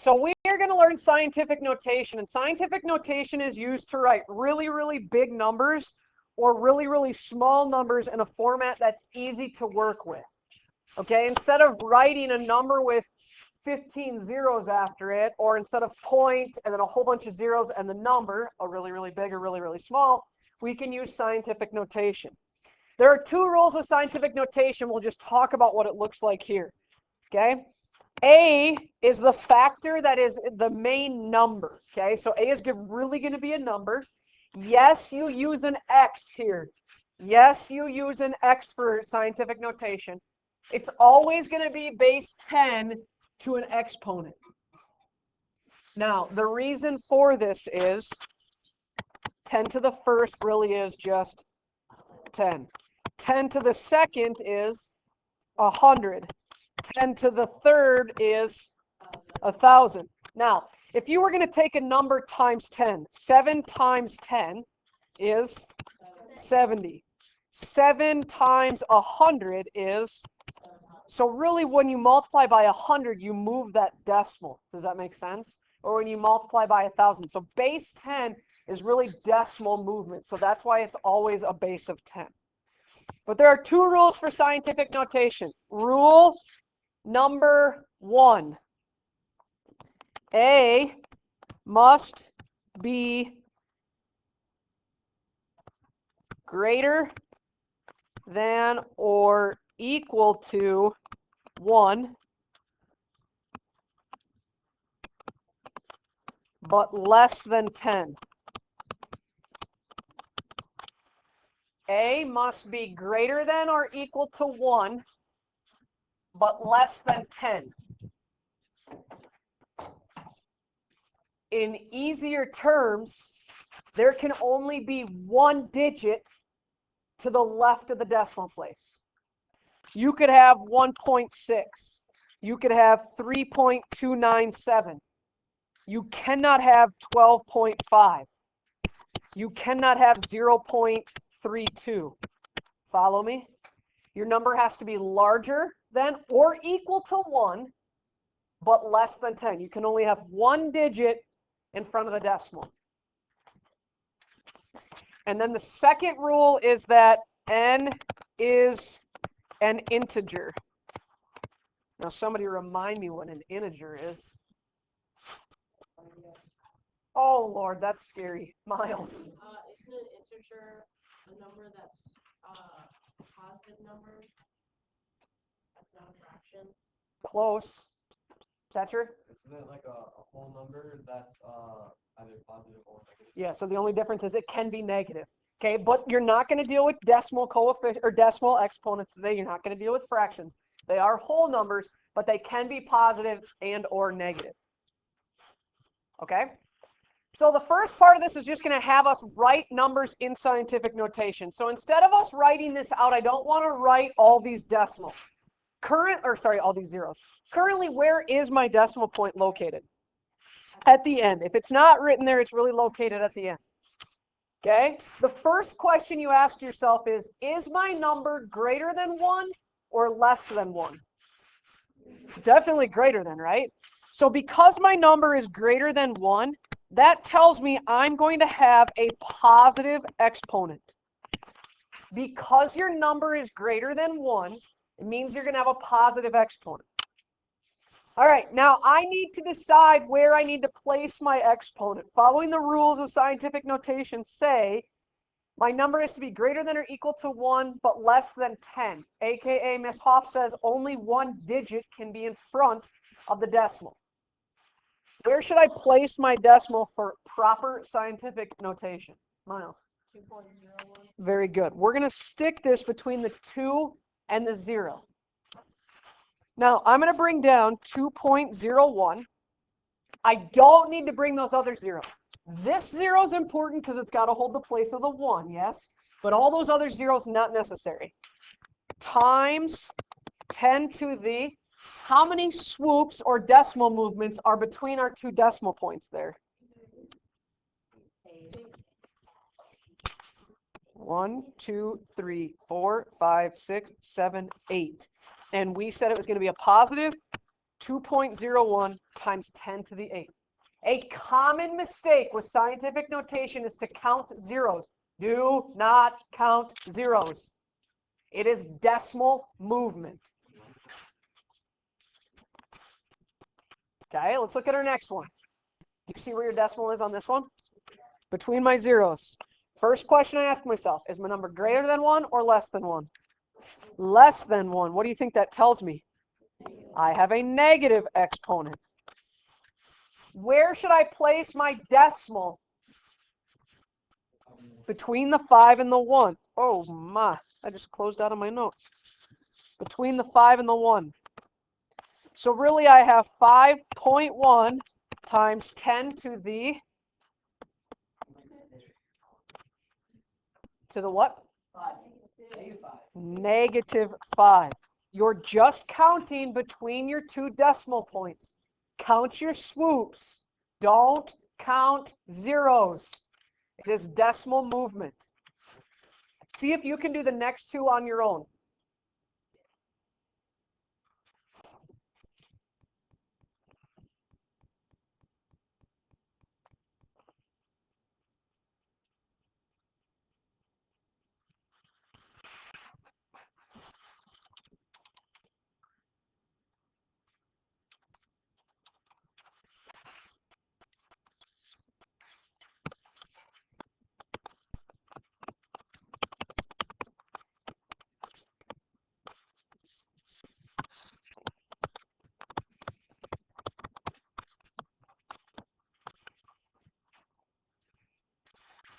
So we are going to learn scientific notation, and scientific notation is used to write really, really big numbers or really, really small numbers in a format that's easy to work with. Okay, instead of writing a number with 15 zeros after it, or instead of point and then a whole bunch of zeros and the number, a really, really big or really, really small, we can use scientific notation. There are two rules with scientific notation. We'll just talk about what it looks like here. Okay, A is the factor that is the main number. Okay, so A is really going to be a number. Yes, you use an X here. Yes, you use an X for scientific notation. It's always going to be base 10 to an exponent. Now, the reason for this is 10 to the first really is just 10. 10 to the second is 100. 10 to the third is 1,000. Now, if you were going to take a number times 10, 7 times 10 is 70. 7 times 100 is, so really when you multiply by 100, you move that decimal. Does that make sense? Or when you multiply by 1,000. So base 10 is really decimal movement. So that's why it's always a base of 10. But there are two rules for scientific notation. Rule number 1. A must be greater than or equal to 1, but less than 10. A must be greater than or equal to 1, but less than 10. In easier terms, there can only be one digit to the left of the decimal place. You could have 1.6. You could have 3.297. You cannot have 12.5. You cannot have 0.32. Follow me? Your number has to be larger than or equal to 1, but less than 10. You can only have one digit in front of the decimal. And then the second rule is that n is an integer. Now somebody remind me what an integer is. Oh Lord, that's scary. Miles. Isn't an integer a number that's a positive number? That's not a fraction. Close. Catcher? Isn't it like a whole number that's either positive or negative? Yeah, so the only difference is it can be negative. Okay, but you're not going to deal with decimal coefficient or decimal exponents today. You're not going to deal with fractions. They are whole numbers, but they can be positive and or negative. Okay? So the first part of this is just going to have us write numbers in scientific notation. So instead of us writing this out, I don't want to write all these decimals. All these zeros. Currently, where is my decimal point located? At the end. If it's not written there, it's really located at the end. Okay? The first question you ask yourself is my number greater than 1 or less than 1? Definitely greater than, right? So because my number is greater than 1, that tells me I'm going to have a positive exponent. Because your number is greater than 1, it means you're going to have a positive exponent. All right, now I need to decide where I need to place my exponent. Following the rules of scientific notation say my number is to be greater than or equal to 1, but less than 10. AKA Ms. Hoff says only one digit can be in front of the decimal. Where should I place my decimal for proper scientific notation? Miles? 2.01. Very good. We're going to stick this between the 2 and the 0. Now, I'm going to bring down 2.01. I don't need to bring those other zeros. This 0 is important because it's got to hold the place of the 1, yes? But all those other zeros, not necessary. Times 10 to the, how many swoops or decimal movements are between our two decimal points there? 1, 2, 3, 4, 5, 6, 7, 8. And we said it was going to be a positive 2.01 times 10 to the 8. A common mistake with scientific notation is to count zeros. Do not count zeros. It is decimal movement. Okay, let's look at our next one. Do you see where your decimal is on this one? Between my zeros. First question I ask myself, is my number greater than 1 or less than 1? Less than 1. What do you think that tells me? I have a negative exponent. Where should I place my decimal? Between the 5 and the 1. Oh my, I just closed out of my notes. Between the 5 and the 1. So really I have 5.1 times 10 to the what? Negative 5. You're just counting between your two decimal points. Count your swoops. Don't count zeros. It is decimal movement. See if you can do the next two on your own.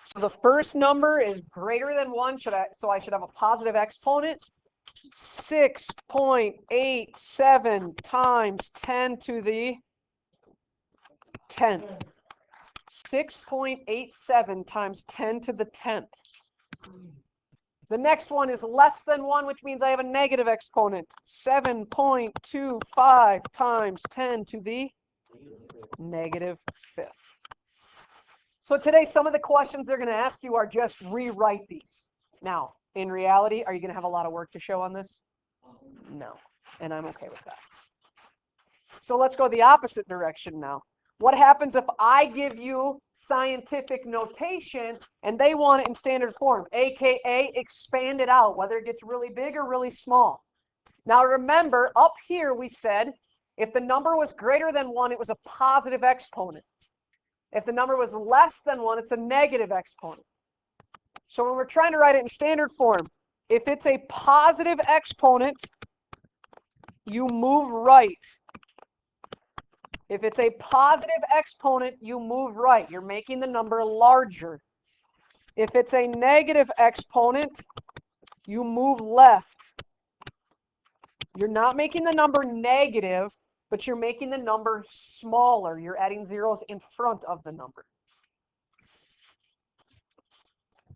So the first number is greater than 1, so I should have a positive exponent. 6.87 times 10 to the 10th. 6.87 times 10 to the 10th. The next one is less than 1, which means I have a negative exponent. 7.25 times 10 to the negative 5th. So today, some of the questions they're going to ask you are just rewrite these. Now, in reality, are you going to have a lot of work to show on this? No, and I'm okay with that. So let's go the opposite direction now. What happens if I give you scientific notation and they want it in standard form, aka expand it out, whether it gets really big or really small? Now remember, up here we said if the number was greater than 1, it was a positive exponent. If the number was less than 1, it's a negative exponent. So when we're trying to write it in standard form, if it's a positive exponent, you move right. If it's a positive exponent, you move right. You're making the number larger. If it's a negative exponent, you move left. You're not making the number negative, but you're making the number smaller. You're adding zeros in front of the number.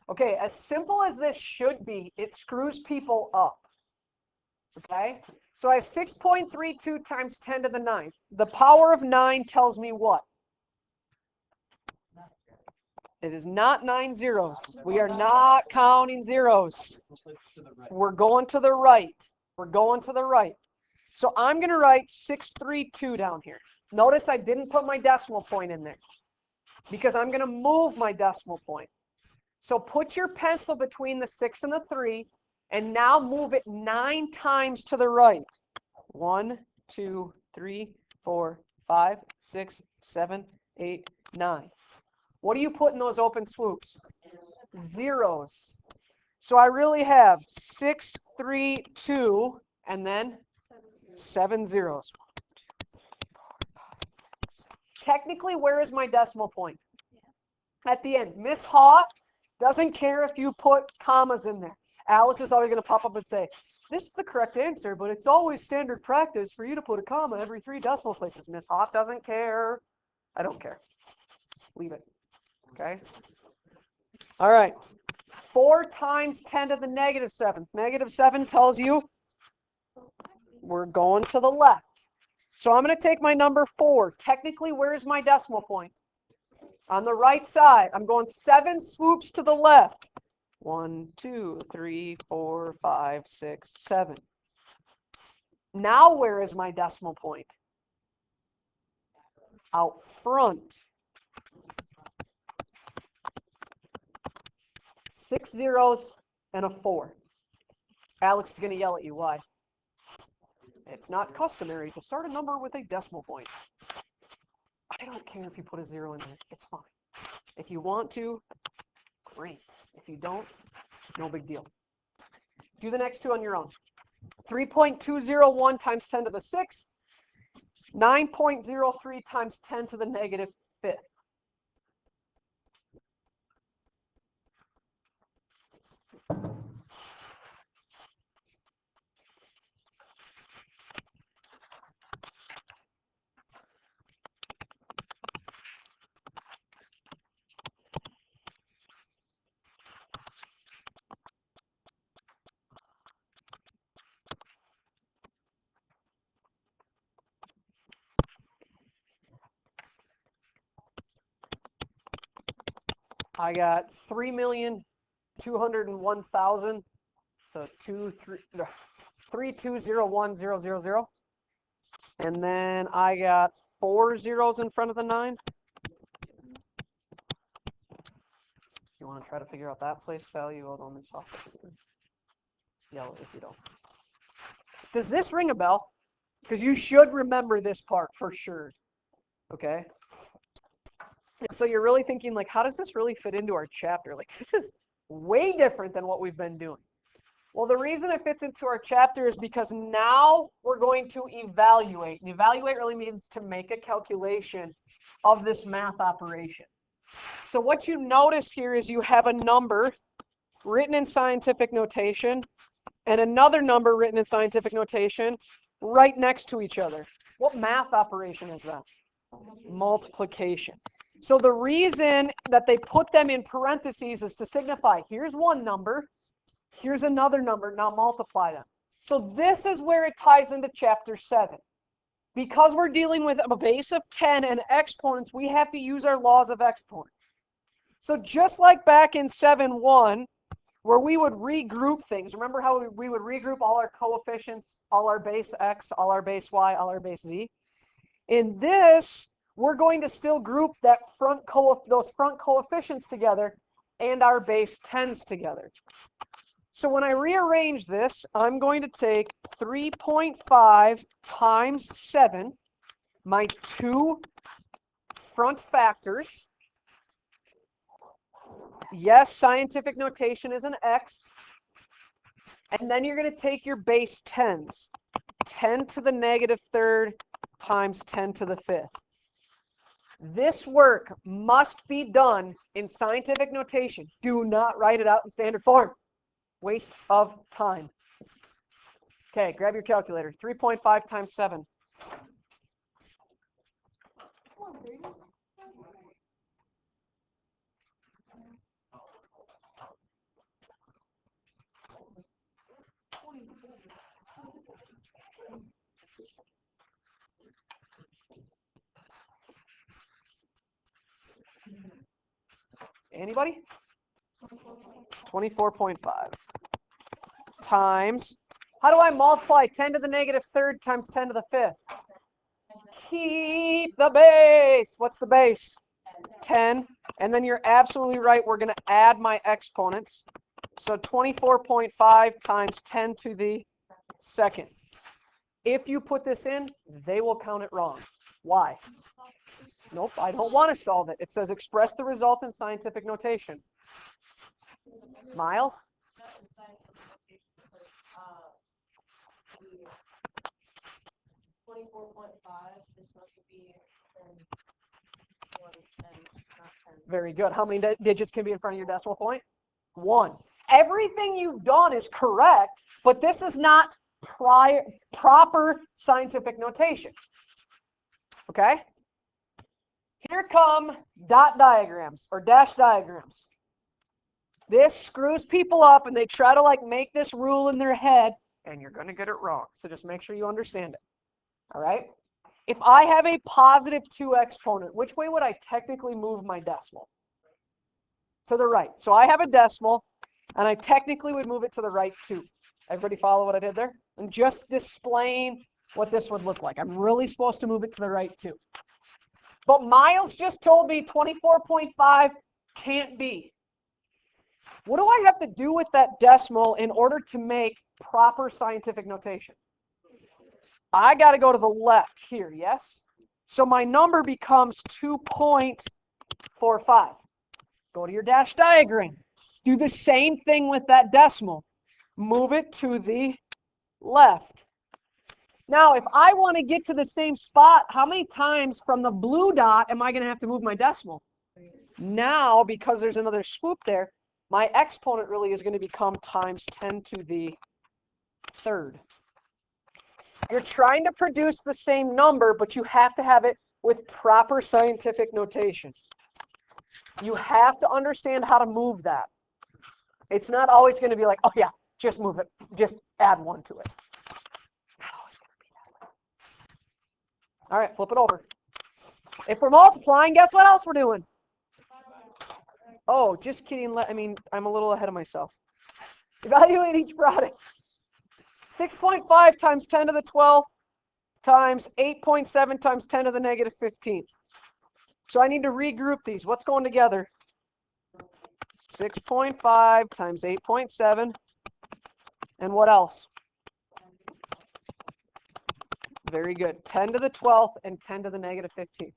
Okay, as simple as this should be, it screws people up. Okay, so I have 6.32 times 10 to the 9th. The power of 9 tells me what? It is not 9 zeros. We are not counting zeros. We're going to the right. We're going to the right. So I'm going to write 632 down here. Notice I didn't put my decimal point in there because I'm going to move my decimal point. So put your pencil between the 6 and the 3 and now move it 9 times to the right. 1, 2, 3, 4, 5, 6, 7, 8, 9. What do you put in those open swoops? Zeros. So I really have 6, 3, 2, and then 7 zeros. Technically, where is my decimal point? At the end. Miss Hoff doesn't care if you put commas in there. Alex is always going to pop up and say, this is the correct answer, but it's always standard practice for you to put a comma every 3 decimal places. Miss Hoff doesn't care. I don't care. Leave it. Okay? All right. 4 times 10 to the negative 7th. Negative 7 tells you we're going to the left. So I'm going to take my number 4. Technically, where is my decimal point? On the right side. I'm going 7 swoops to the left. 1, 2, 3, 4, 5, 6, 7. Now where is my decimal point? out front. 6 zeros and a 4. Alex is going to yell at you. Why? It's not customary to start a number with a decimal point. I don't care if you put a 0 in there. It's fine. If you want to, great. If you don't, no big deal. Do the next two on your own. 3.201 times 10 to the 6th. 9.03 times 10 to the negative 5th. I got 3,201,000. So 3,201,000. And then I got 4 zeros in front of the 9. You want to try to figure out that place value? Hold on, it's off. Yell if you don't. Does this ring a bell? Because you should remember this part for sure. Okay? So you're really thinking, like, how does this really fit into our chapter? Like, this is way different than what we've been doing. Well, the reason it fits into our chapter is because now we're going to evaluate. And evaluate really means to make a calculation of this math operation. So what you notice here is you have a number written in scientific notation and another number written in scientific notation right next to each other. What math operation is that? Multiplication. So the reason that they put them in parentheses is to signify, here's one number, here's another number, now multiply them. So this is where it ties into chapter 7. Because we're dealing with a base of 10 and exponents, we have to use our laws of exponents. So just like back in 7.1, where we would regroup things, remember how we would regroup all our coefficients, all our base x, all our base y, all our base z? In this, we're going to still group that those front coefficients together and our base 10s together. So when I rearrange this, I'm going to take 3.5 times 7, my two front factors. Yes, scientific notation is an x. And then you're going to take your base 10s. 10 to the negative 3rd times 10 to the 5th. This work must be done in scientific notation. Do not write it out in standard form. Waste of time. Okay, grab your calculator. 3.5 times 7. Anybody? 24.5 times, how do I multiply 10 to the negative 3rd times 10 to the 5th? Keep the base. What's the base? 10. And then you're absolutely right. We're going to add my exponents. So 24.5 times 10 to the 2nd. If you put this in, they will count it wrong. Why? Nope, I don't want to solve it. It says express the result in scientific notation. Miles? 24.5, this must be 10, not 10. Very good. How many digits can be in front of your decimal point? 1. Everything you've done is correct, but this is not proper scientific notation. Okay? Here come dot diagrams or dash diagrams. This screws people up and they try to like make this rule in their head and you're going to get it wrong. So just make sure you understand it. All right? If I have a positive 2 exponent, which way would I technically move my decimal? To the right. So I have a decimal and I technically would move it to the right 2. Everybody follow what I did there? I'm just displaying what this would look like. I'm really supposed to move it to the right 2. But Miles just told me 24.5 can't be. What do I have to do with that decimal in order to make proper scientific notation? I got to go to the left here, yes? So my number becomes 2.45. Go to your dash diagram. Do the same thing with that decimal. Move it to the left. Now, if I want to get to the same spot, how many times from the blue dot am I going to have to move my decimal? Now, because there's another swoop there, my exponent really is going to become times 10 to the third. You're trying to produce the same number, but you have to have it with proper scientific notation. You have to understand how to move that. It's not always going to be like, oh yeah, just move it. Just add 1 to it. Not always going to be that way. All right, flip it over. If we're multiplying, guess what else we're doing? Oh, just kidding. I mean, I'm a little ahead of myself. Evaluate each product. 6.5 times 10 to the 12th times 8.7 times 10 to the negative 15th. So I need to regroup these. What's going together? 6.5 times 8.7. And what else? Very good. 10 to the 12th and 10 to the negative 15th.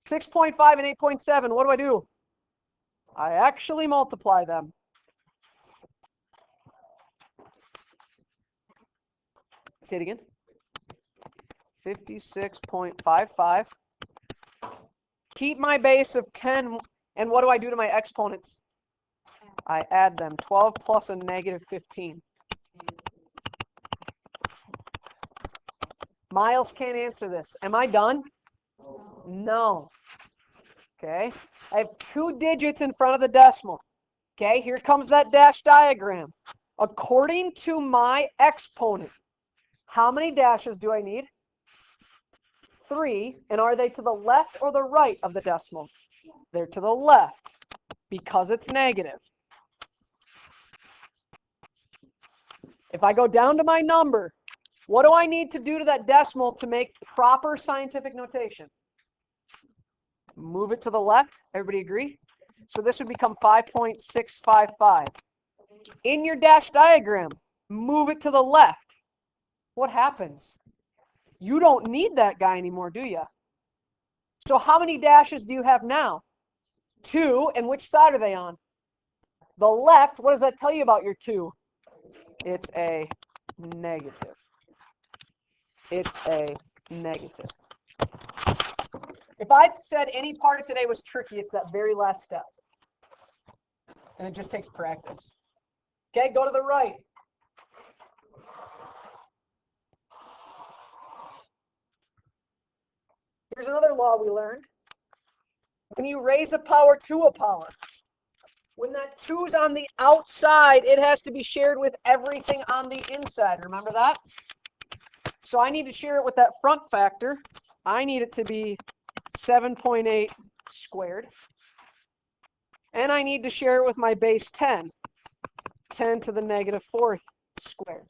6.5 and 8.7. What do I do? I actually multiply them. Say it again. 56.55. Keep my base of 10, and what do I do to my exponents? I add them. 12 plus a negative 15. Miles can't answer this. Am I done? No. Okay. I have 2 digits in front of the decimal. Okay, here comes that dash diagram. According to my exponent, how many dashes do I need? 3. And are they to the left or the right of the decimal? They're to the left because it's negative. If I go down to my number, what do I need to do to that decimal to make proper scientific notation? Move it to the left. Everybody agree? So this would become 5.655. In your dash diagram, move it to the left. What happens? You don't need that guy anymore, do you? So how many dashes do you have now? 2, and which side are they on? The left. What does that tell you about your 2? It's a negative. It's a negative. If I said any part of today was tricky, it's that very last step. And it just takes practice. Okay, go to the right. Here's another law we learned. When you raise a power to a power, when that 2's on the outside, it has to be shared with everything on the inside. Remember that? So I need to share it with that front factor. I need it to be 7.8 squared. And I need to share it with my base 10. 10 to the negative 4th squared.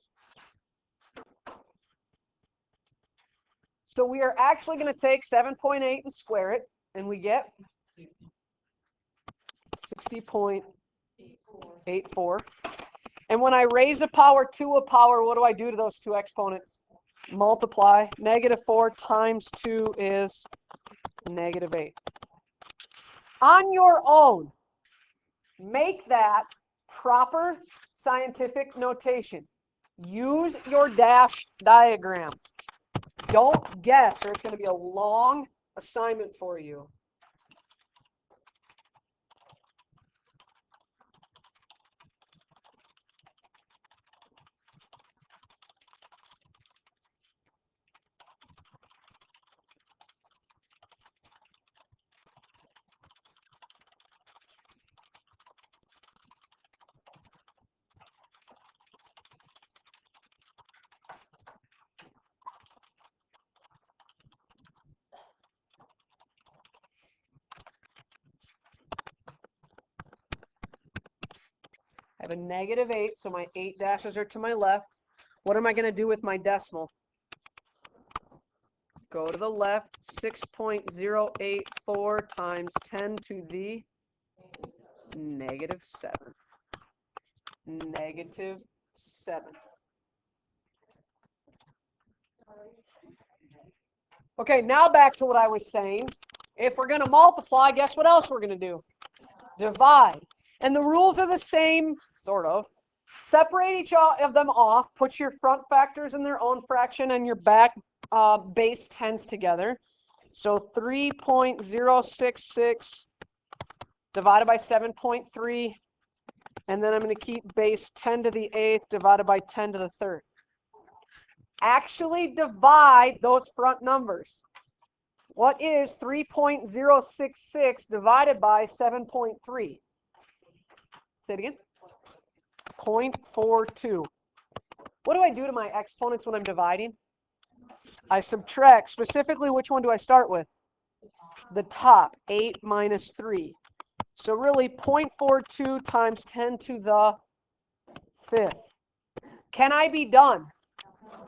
So we are actually going to take 7.8 and square it, and we get 60.84. And when I raise a power to a power, what do I do to those 2 exponents? Multiply. Negative 4 times 2 is negative 8. On your own, make that proper scientific notation. Use your dash diagram. Don't guess, or it's going to be a long assignment for you. I have a negative 8, so my 8 dashes are to my left. What am I going to do with my decimal? go to the left, 6.084 times 10 to the negative 7th. Negative 7th. Okay, now back to what I was saying. If we're going to multiply, guess what else we're going to do? Divide. And the rules are the same, sort of. Separate each of them off. Put your front factors in their own fraction and your back base tens together. So 3.066 divided by 7.3. And then I'm going to keep base 10 to the 8th divided by 10 to the 3rd. Actually divide those front numbers. What is 3.066 divided by 7.3? Say it again. 0.42. What do I do to my exponents when I'm dividing? I subtract. Specifically, which one do I start with? The top, 8 minus 3. So really, 0.42 times 10 to the 5th. Can I be done?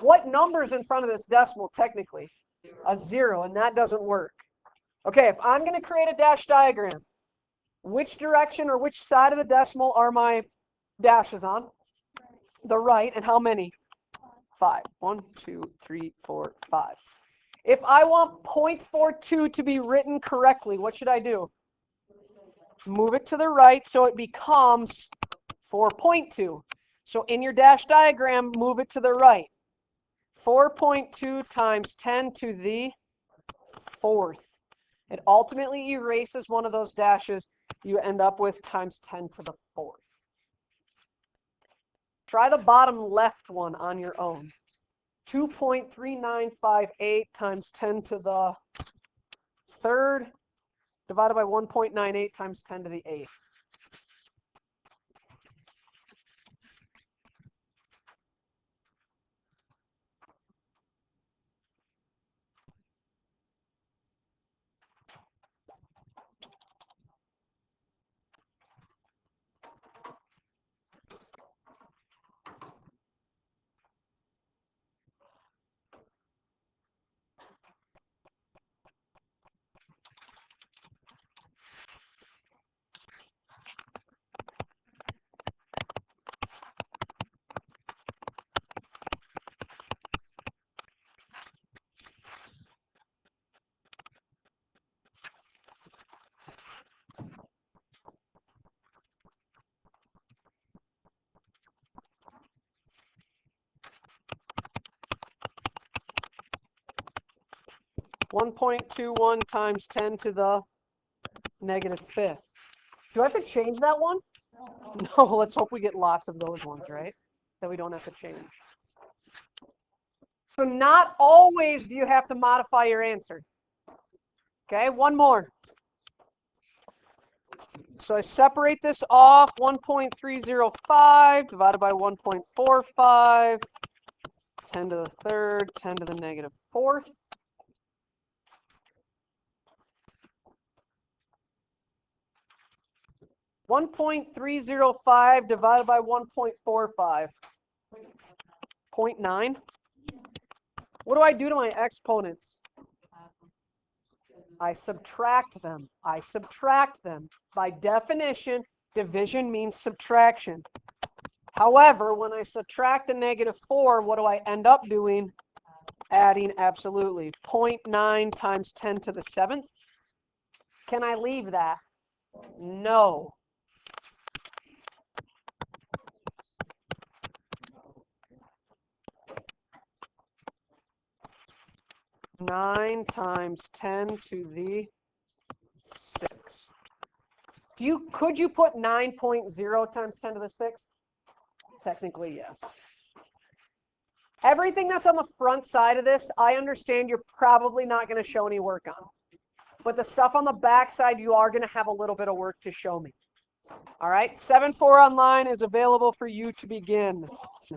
What number's in front of this decimal, technically? A 0, and that doesn't work. Okay, if I'm going to create a dash diagram, which direction or which side of the decimal are my dashes on? The right, and how many? 5. 1, 2, 3, 4, 5. If I want 0.42 to be written correctly, what should I do? Move it to the right so it becomes 4.2. So in your dash diagram, move it to the right. 4.2 times 10 to the 4th. It ultimately erases one of those dashes. You end up with times 10 to the 4th. Try the bottom left one on your own. 2.3958 times 10 to the 3rd divided by 1.98 times 10 to the 8th. (1.21 times 10 to the negative 5th). Do I have to change that one? No, let's hope we get lots of those ones, right? That we don't have to change. So not always do you have to modify your answer. Okay, one more. So I separate this off, 1.305 divided by 1.45, 10 to the 3rd, 10 to the negative 4th. 1.305 divided by 1.45. 0.9. What do I do to my exponents? I subtract them. I subtract them. By definition, division means subtraction. However, when I subtract a negative 4, what do I end up doing? Adding, absolutely. 0.9 times 10 to the 7th. Can I leave that? No. Nine times 10 to the 6th. Could you put 9.0 times 10 to the 6th? Technically, yes. Everything that's on the front side of this, I understand you're probably not going to show any work on. But the stuff on the back side, you are going to have a little bit of work to show me. All right, 7-4 online is available for you to begin.